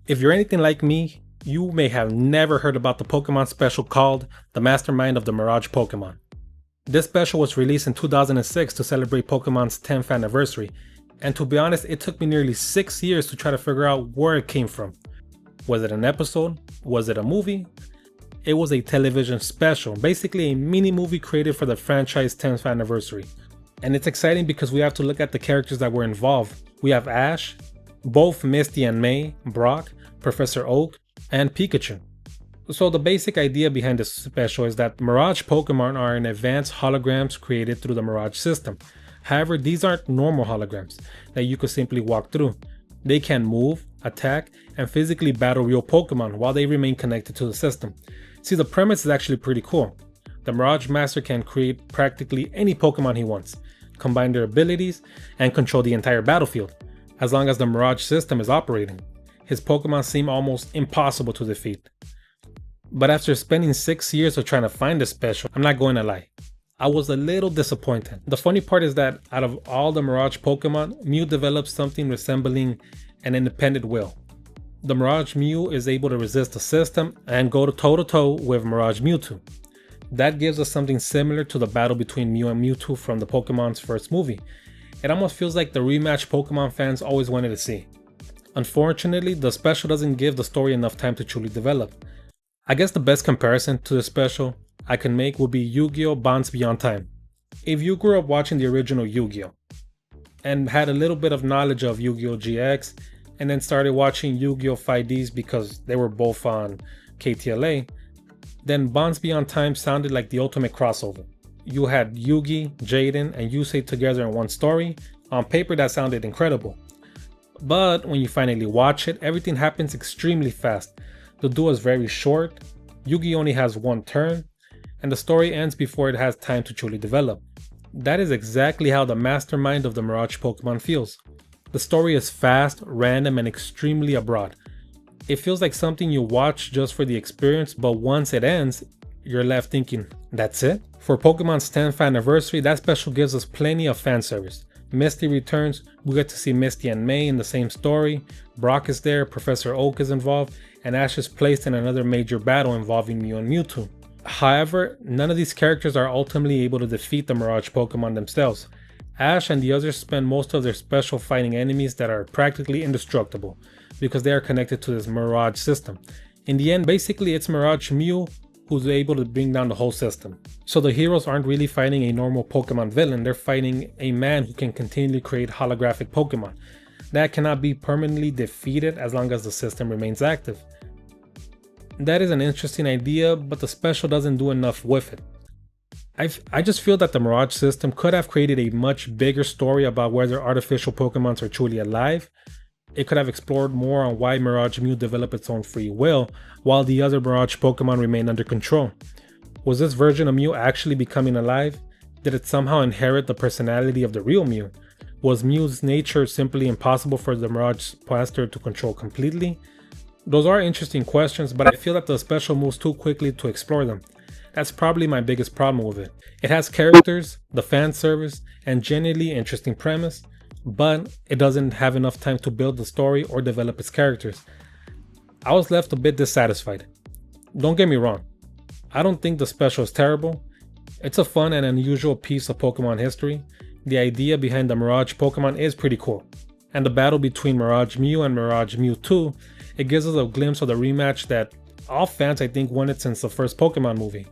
If you're anything like me, you may have never heard about the Pokemon special called the Mastermind of the Mirage Pokemon. This special was released in 2006 to celebrate Pokemon's 10th anniversary, and to be honest, it took me nearly 6 years to try to figure out where it came from. Was it an episode? Was it a movie? It was a television special, basically a mini movie created for the franchise 10th anniversary. And it's exciting because we have to look at the characters that were involved. We have Ash, both Misty and May, Brock, Professor Oak, and Pikachu. So the basic idea behind this special is that Mirage Pokemon are in advanced holograms created through the Mirage system. However, these aren't normal holograms that you could simply walk through. They can move, attack, and physically battle real Pokemon while they remain connected to the system. See, the premise is actually pretty cool. The Mirage Master can create practically any Pokemon he wants, combine their abilities, and control the entire battlefield, as long as the Mirage system is operating. His Pokemon seem almost impossible to defeat. But after spending 6 years of trying to find this special, I'm not going to lie, I was a little disappointed. The funny part is that out of all the Mirage Pokemon, Mew developed something resembling an independent will. The Mirage Mew is able to resist the system and go toe-to-toe with Mirage Mewtwo. That gives us something similar to the battle between Mew and Mewtwo from the Pokemon's first movie. It almost feels like the rematch Pokemon fans always wanted to see. Unfortunately, the special doesn't give the story enough time to truly develop. I guess the best comparison to the special I can make would be Yu-Gi-Oh! Bonds Beyond Time. If you grew up watching the original Yu-Gi-Oh! And had a little bit of knowledge of Yu-Gi-Oh! GX, and then started watching Yu-Gi-Oh! 5Ds because they were both on KTLA, then Bonds Beyond Time sounded like the ultimate crossover. You had Yugi, Jaden, and Yusei together in one story. On paper that sounded incredible. But when you finally watch it, everything happens extremely fast. The duel is very short, Yugi only has one turn, and the story ends before it has time to truly develop. That is exactly how the mastermind of the Mirage Pokemon feels. The story is fast, random, and extremely abroad. It feels like something you watch just for the experience, but once it ends, you're left thinking, that's it? For Pokemon's 10th anniversary, that special gives us plenty of fan service. Misty returns, we get to see Misty and May in the same story, Brock is there, Professor Oak is involved, and Ash is placed in another major battle involving Mew and Mewtwo. However, none of these characters are ultimately able to defeat the Mirage Pokemon themselves. Ash and the others spend most of their special fighting enemies that are practically indestructible, because they are connected to this Mirage system. In the end, basically it's Mirage Mew who's able to bring down the whole system. So the heroes aren't really fighting a normal Pokemon villain, they're fighting a man who can continually create holographic Pokemon that cannot be permanently defeated as long as the system remains active. That is an interesting idea, but the special doesn't do enough with it. I just feel that the Mirage system could have created a much bigger story about whether artificial Pokemons are truly alive. It could have explored more on why Mirage Mew developed its own free will, while the other Mirage Pokemon remained under control. Was this version of Mew actually becoming alive? Did it somehow inherit the personality of the real Mew? Was Mew's nature simply impossible for the Mirage Master to control completely? Those are interesting questions, but I feel that the special moves too quickly to explore them. That's probably my biggest problem with it. It has characters, the fan service, and genuinely interesting premise, but it doesn't have enough time to build the story or develop its characters. I was left a bit dissatisfied. Don't get me wrong, I don't think the special is terrible. It's a fun and unusual piece of Pokemon history. The idea behind the Mirage Pokemon is pretty cool. And the battle between Mirage Mew and Mirage Mewtwo, it gives us a glimpse of the rematch that all fans I think wanted since the first Pokemon movie.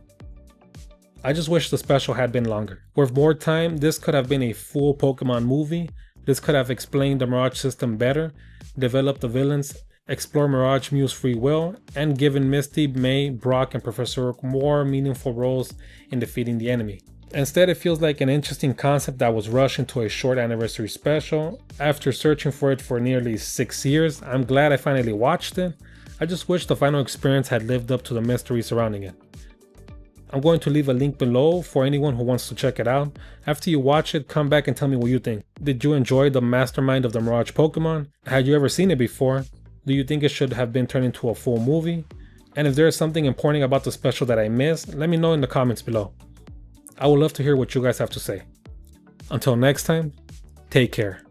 I just wish the special had been longer. With more time, this could have been a full Pokemon movie. This could have explained the Mirage system better, developed the villains, explore Mirage Mew's free will, and given Misty, May, Brock, and Professor Oak more meaningful roles in defeating the enemy. Instead, it feels like an interesting concept that was rushed into a short anniversary special. After searching for it for nearly 6 years, I'm glad I finally watched it. I just wish the final experience had lived up to the mystery surrounding it. I'm going to leave a link below for anyone who wants to check it out. After you watch it, come back and tell me what you think. Did you enjoy the mastermind of the Mirage Pokemon? Had you ever seen it before? Do you think it should have been turned into a full movie? And if there is something important about the special that I missed, let me know in the comments below. I would love to hear what you guys have to say. Until next time, take care.